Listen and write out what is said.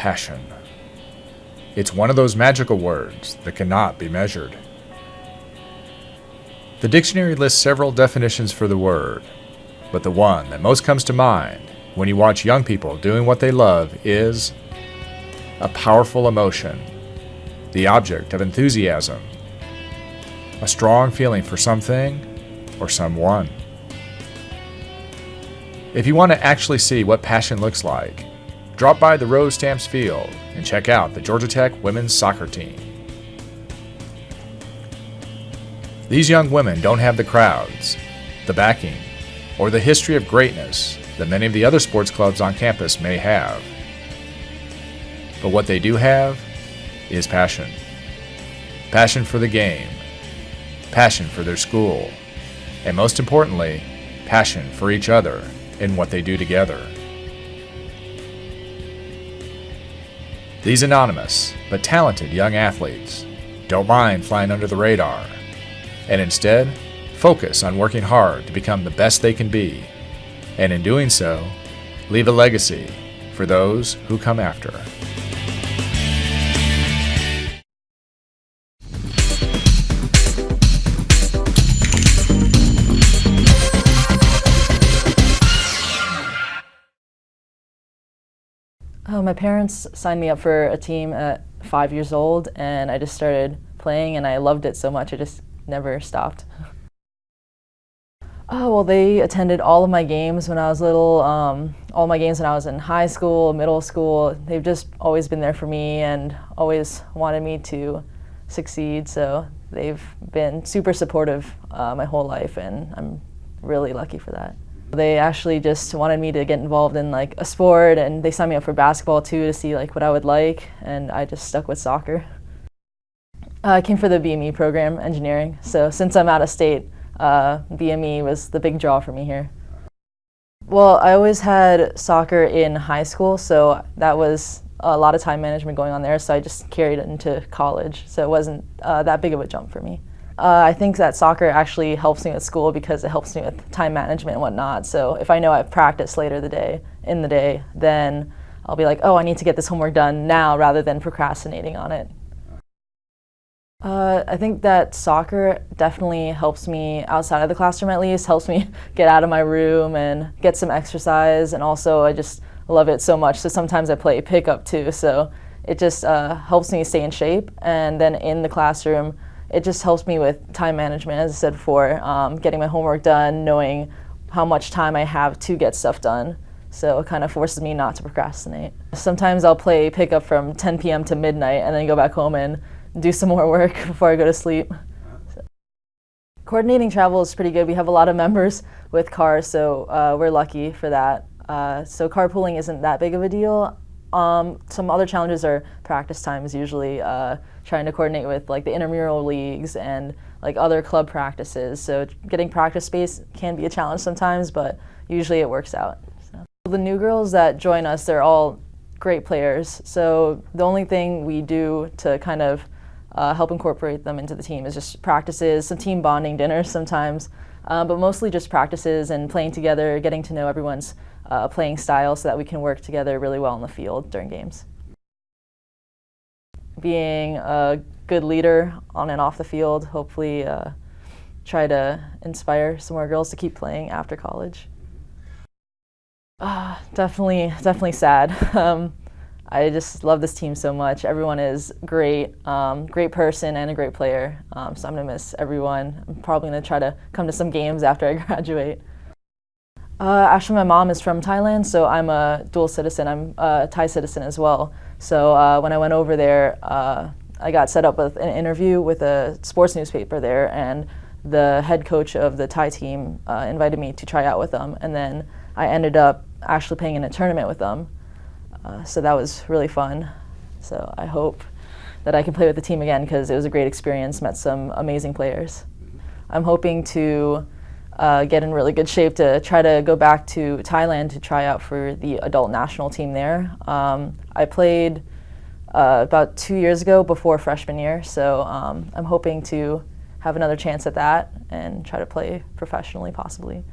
passion. It's one of those magical words that cannot be measured. The dictionary lists several definitions for the word, but the one that most comes to mind when you watch young people doing what they love is a powerful emotion, the object of enthusiasm, a strong feeling for something or someone. If you want to actually see what passion looks like, drop by the Rose Stamps Field and check out the Georgia Tech women's soccer team. These young women don't have the crowds, the backing, or the history of greatness that many of the other sports clubs on campus may have. But what they do have is passion. Passion for the game, passion for their school, and most importantly, passion for each other in what they do together. These anonymous but talented young athletes don't mind flying under the radar, and instead focus on working hard to become the best they can be, and in doing so, leave a legacy for those who come after. My parents signed me up for a team at 5 years old, and I just started playing, and I loved it so much I just never stopped. Oh, well, they attended all of my games when I was little, all my games when I was in high school, middle school. They've just always been there for me and always wanted me to succeed, so they've been super supportive my whole life, and I'm really lucky for that. They actually just wanted me to get involved in like a sport, and they signed me up for basketball too to see like what I would like, and I just stuck with soccer. I came for the BME program, engineering, so since I'm out of state, BME was the big draw for me here. Well, I always had soccer in high school, so that was a lot of time management going on there, so I just carried it into college, so it wasn't that big of a jump for me. I think that soccer actually helps me with school because it helps me with time management and whatnot. So if I know I have practice later in the day, then I'll be like, oh, I need to get this homework done now rather than procrastinating on it. I think that soccer definitely helps me outside of the classroom, at least, helps me get out of my room and get some exercise, and also I just love it so much, so sometimes I play pickup too, so it just helps me stay in shape. And then in the classroom, it just helps me with time management, as I said before, getting my homework done, knowing how much time I have to get stuff done. So it kind of forces me not to procrastinate. Sometimes I'll play pickup from 10 p.m. to midnight and then go back home and do some more work before I go to sleep. So. Coordinating travel is pretty good. We have a lot of members with cars, so we're lucky for that. So carpooling isn't that big of a deal. Some other challenges are practice times, usually trying to coordinate with like the intramural leagues and like other club practices. So getting practice space can be a challenge sometimes, but usually it works out. So. The new girls that join us, they're all great players. So the only thing we do to kind of help incorporate them into the team is just practices, some team bonding dinners sometimes, but mostly just practices and playing together, getting to know everyone's playing style so that we can work together really well in the field during games. Being a good leader on and off the field, hopefully try to inspire some more girls to keep playing after college. Definitely sad. I just love this team so much. Everyone is great, great person and a great player, so I'm going to miss everyone. I'm probably going to try to come to some games after I graduate. Actually, my mom is from Thailand, so I'm a dual citizen. I'm a Thai citizen as well. So when I went over there, I got set up with an interview with a sports newspaper there, and the head coach of the Thai team invited me to try out with them, and then I ended up actually playing in a tournament with them. So that was really fun. So I hope that I can play with the team again because it was a great experience, met some amazing players. I'm hoping to get in really good shape to try to go back to Thailand to try out for the adult national team there. I played about 2 years ago before freshman year, so I'm hoping to have another chance at that and try to play professionally possibly.